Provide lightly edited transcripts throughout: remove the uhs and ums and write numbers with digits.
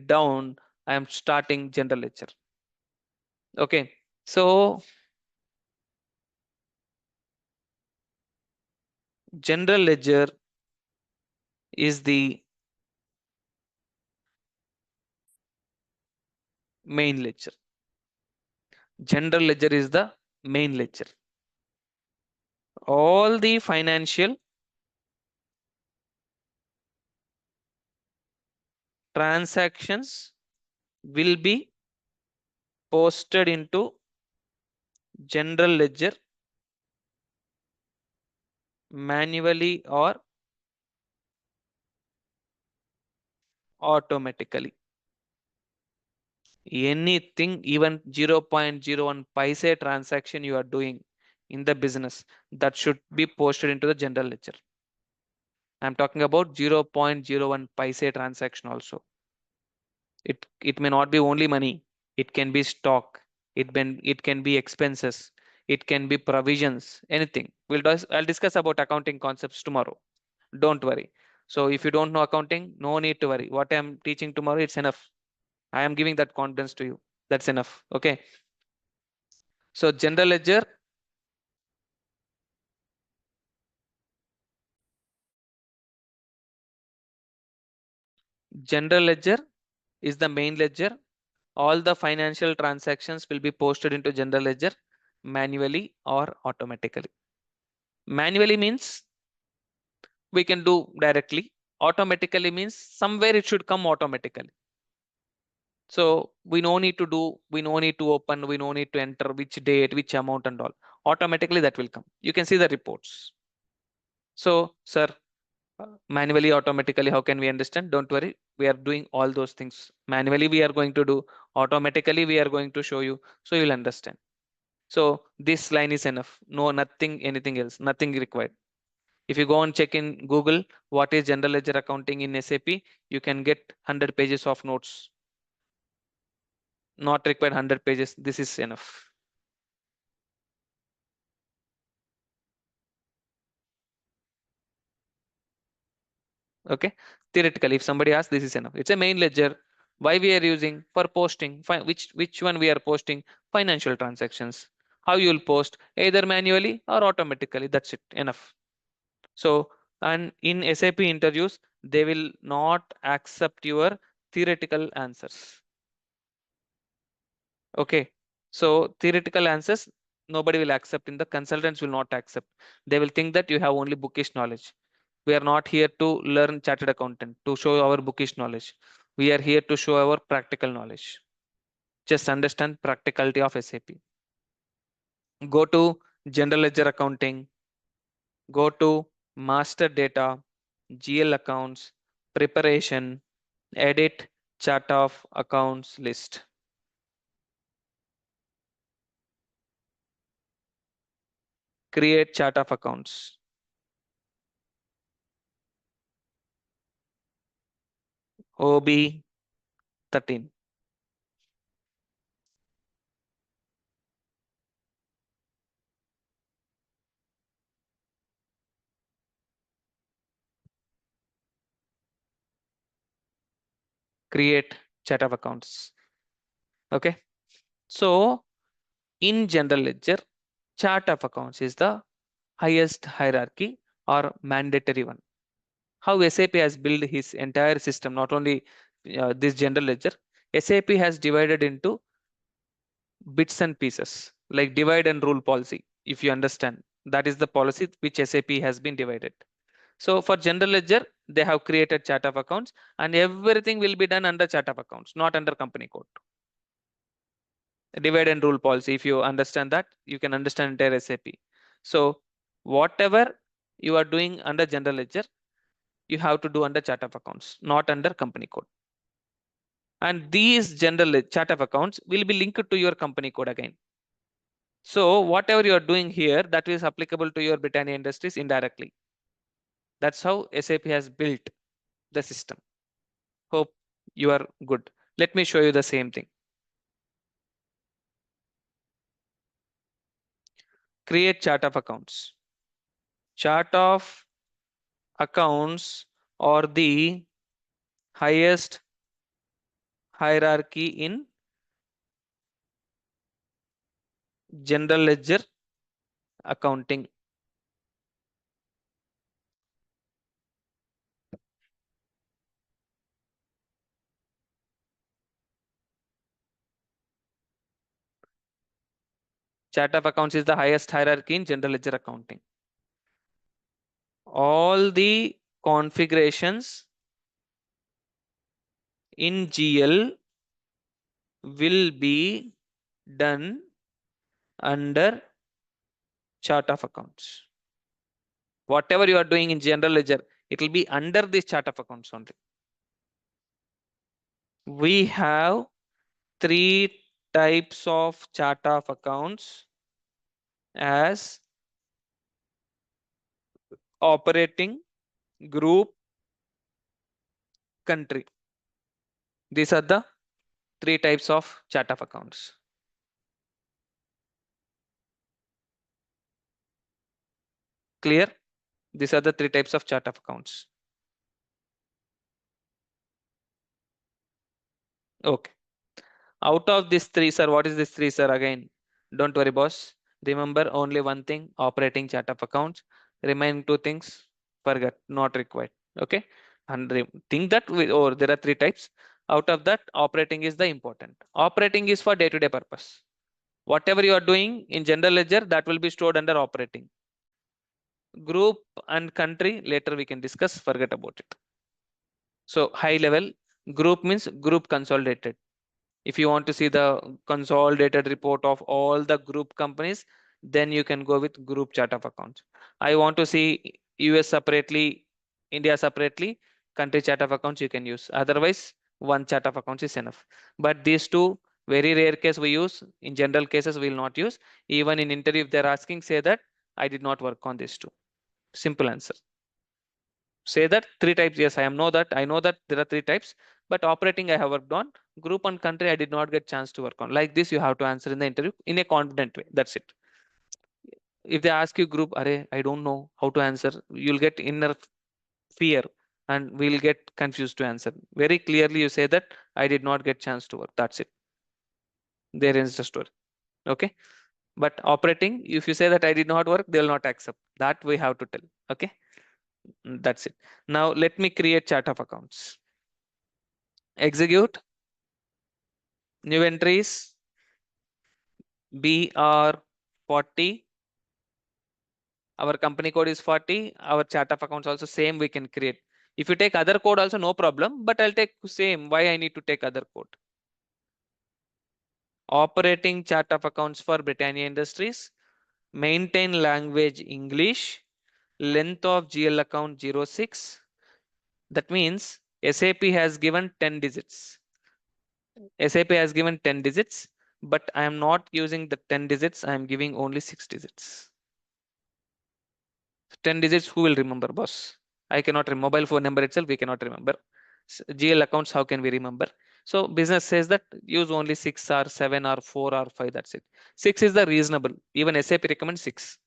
down, I am starting general ledger. Okay, so general ledger is the main ledger. General ledger is the main ledger. All the financial transactions will be posted into general ledger manually or automatically. Anything, even 0.01 paise transaction you are doing in the business, that should be posted into the general ledger. I'm talking about 0.01 paise transaction also. It may not be only money. It can be stock. It can be expenses. It can be provisions. Anything. I'll discuss about accounting concepts tomorrow. Don't worry. So if you don't know accounting, no need to worry. What I'm teaching tomorrow, it's enough. I am giving that confidence to you. That's enough. Okay. So general ledger, general ledger is the main ledger. All the financial transactions will be posted into general ledger manually or automatically. Manually means we can do directly. Automatically means somewhere it should come automatically. So we no need to do, we no need to open, we no need to enter which date, which amount and all. Automatically that will come. You can see the reports. So, sir, manually, automatically, how can we understand? Don't worry. We are doing all those things. Manually, we are going to do. Automatically, we are going to show you. So you'll understand. So this line is enough. No, nothing, anything else, nothing required. If you go and check in Google, what is general ledger accounting in SAP, you can get 100 pages of notes. Not required 100 pages. This is enough. Okay. Theoretically, if somebody asks, this is enough. It's a main ledger. Why we are using for posting? Which one we are posting? Financial transactions. How you will post? Either manually or automatically. That's it. Enough. So, and in SAP interviews, they will not accept your theoretical answers. Okay. So theoretical answers, nobody will accept. In the consultants will not accept. They will think that you have only bookish knowledge. We are not here to learn chartered accountant to show our bookish knowledge. We are here to show our practical knowledge. Just understand practicality of SAP. Go to general ledger accounting, go to master data, GL accounts, preparation, edit chart of accounts list. Create chart of accounts. OB 13. Create chart of accounts. Okay. So in general ledger, chart of accounts is the highest hierarchy or mandatory one. How SAP has built his entire system, not only this general ledger, SAP has divided into bits and pieces like divide and rule policy. If you understand, that is the policy which SAP has been divided. So for general ledger, they have created chart of accounts and everything will be done under chart of accounts, not under company code. Divide and rule policy. If you understand that, you can understand entire SAP. So whatever you are doing under general ledger, you have to do under chart of accounts, not under company code. And these general chart of accounts will be linked to your company code again. So whatever you are doing here, that is applicable to your Britannia Industries indirectly. That's how SAP has built the system. Hope you are good. Let me show you the same thing. Create chart of accounts. Chart of accounts or the highest hierarchy in general ledger accounting. Chart of accounts is the highest hierarchy in general ledger accounting. All the configurations in GL will be done under chart of accounts. Whatever you are doing in general ledger, it will be under this chart of accounts only. We have three types of chart of accounts as operating, group, country. These are the three types of chart of accounts. Clear? These are the three types of chart of accounts. Okay. Out of these three, sir, what is this three, sir? Again, don't worry, boss. Remember only one thing, operating chart of accounts. Remaining two things, forget, not required. Okay. And think that there are three types. Out of that, operating is the important. Operating is for day-to-day purpose. Whatever you are doing in general ledger, that will be stored under operating. Group and country, later we can discuss, forget about it. So high level, group means group consolidated. If you want to see the consolidated report of all the group companies, then you can go with group chart of accounts. I want to see US separately, India separately, country chart of accounts you can use. Otherwise, one chart of accounts is enough. But these two, very rare case we use. In general cases, we will not use. Even in interview, if they're asking, say that I did not work on these two. Simple answer. Say that three types. Yes, I know that there are three types, but operating I have worked on. Group and country I did not get chance to work on. Like this, you have to answer in the interview in a confident way. That's it. If they ask you group, Array, I don't know how to answer, you'll get inner fear and we'll get confused to answer. Very clearly, you say that I did not get chance to work. That's it. There ends the story. Okay. But operating, if you say that I did not work, they'll not accept. That we have to tell. Okay. That's it. Now let me create chart of accounts. Execute. New entries BR40. Our company code is 40. Our chart of accounts also same we can create. If you take other code also no problem, but I'll take same. Why I need to take other code? Operating chart of accounts for Britannia Industries. Maintain language English. Length of GL account 06. That means SAP has given 10 digits. SAP has given 10 digits, but I am not using the 10 digits. I am giving only 6 digits. 10 digits, who will remember, boss? I cannot remember. Mobile phone number itself, we cannot remember. GL accounts, how can we remember? So business says that use only 6 or 7 or 4 or 5. That's it. 6 is the reasonable. Even SAP recommends 6.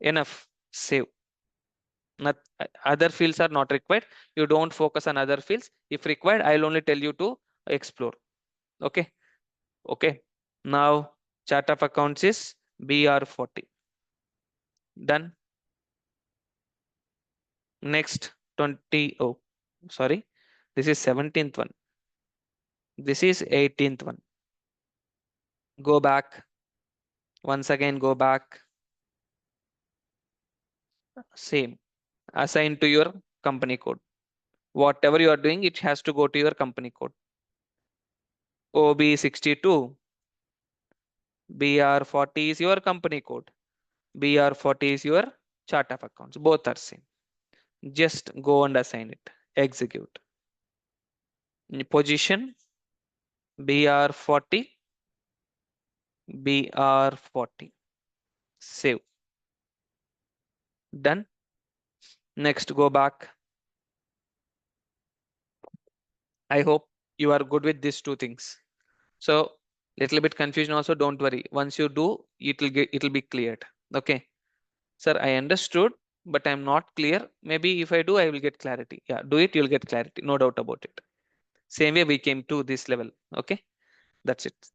Enough. Save. Not, other fields are not required. You don't focus on other fields. If required, I'll only tell you to explore. Okay. Okay. Now chart of accounts is BR40. Done. Next 20. Oh, sorry. This is 17th one. This is 18th one. Go back. Once again, go back. Same. Assign to your company code. Whatever you are doing, it has to go to your company code. OB62. BR40 is your company code. BR40 is your chart of accounts. Both are same. Just go and assign it. Execute. Position BR40. BR40. Save. Done. Next, go back. I hope you are good with these two things. So little bit confusion also, don't worry. Once you do, it'll be cleared. Okay. Sir, I understood, but I'm not clear. Maybe if I do, I will get clarity. Yeah, do it, you'll get clarity. No doubt about it. Same way we came to this level. Okay, that's it.